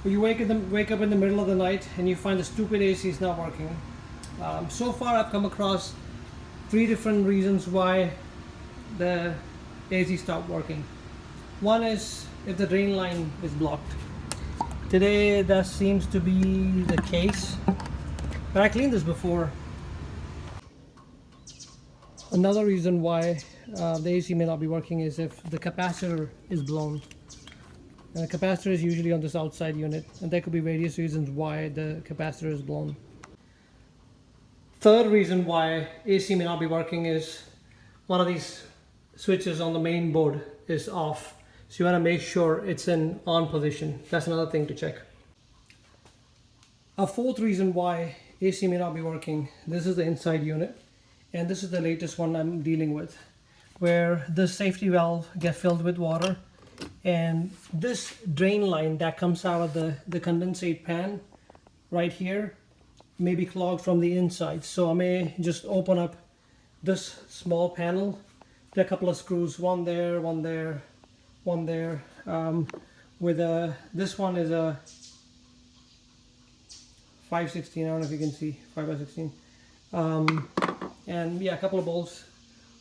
You wake up in the middle of the night and you find the stupid AC is not working. So far I've come across 3 different reasons why the AC stopped working. One is if the drain line is blocked. Today that seems to be the case, but I cleaned this before. Another reason why the AC may not be working is if the capacitor is blown. And the capacitor is usually on this outside unit, and there could be various reasons why the capacitor is blown. Third reason why AC may not be working is one of these switches on the main board is off. So you want to make sure it's in on position. That's another thing to check. A fourth reason why AC may not be working, this is the inside unit, and this is the latest one I'm dealing with, where the safety valve gets filled with water, and this drain line that comes out of the condensate pan right here may be clogged from the inside. So I may just open up this small panel, there are a couple of screws, one there, one there, one there, this one is a 5/16, I don't know if you can see, 5/16, and yeah, a couple of bolts.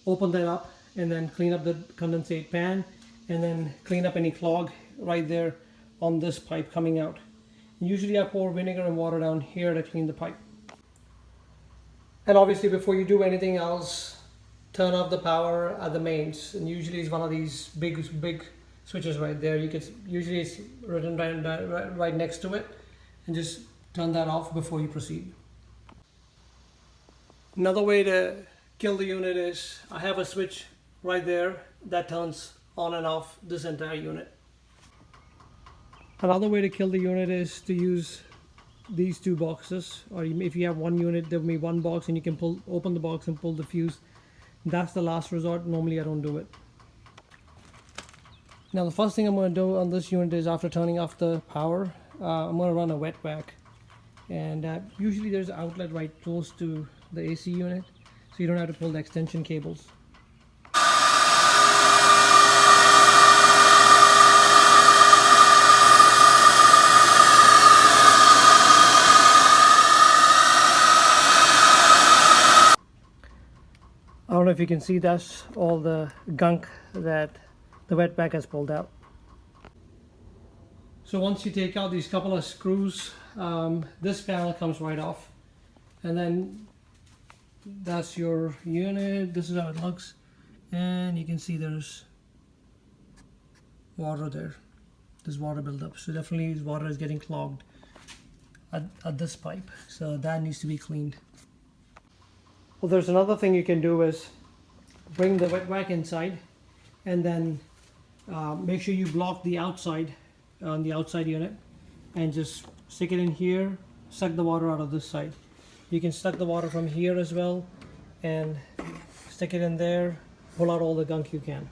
Open that up and then clean up the condensate pan, and then clean up any clog right there on this pipe coming out. Usually I pour vinegar and water down here to clean the pipe. And obviously before you do anything else, turn off the power at the mains, and usually it's one of these big switches right there. Usually it's written right next to it, and just turn that off before you proceed. Another way to kill the unit is I have a switch right there that turns on and off this entire unit. Another way to kill the unit is to use these 2 boxes, or if you have one unit, there will be one box and you can open the box and pull the fuse. That's the last resort. Normally I don't do it. Now the first thing I'm going to do on this unit is, after turning off the power, I'm going to run a wet vac, and usually there's an outlet right close to the AC unit, so you don't have to pull the extension cables. I don't know if you can see, that's all the gunk that the wet vac has pulled out. So once you take out these couple of screws, this panel comes right off, and then that's your unit. This is how it looks, and you can see there's water there. There's water buildup, so definitely water is getting clogged at this pipe, so that needs to be cleaned. Well, there's another thing you can do is bring the wet vac inside, and then make sure you block the outside on the outside unit, and just stick it in here, suck the water out of this side. You can suck the water from here as well and stick it in there, pull out all the gunk you can.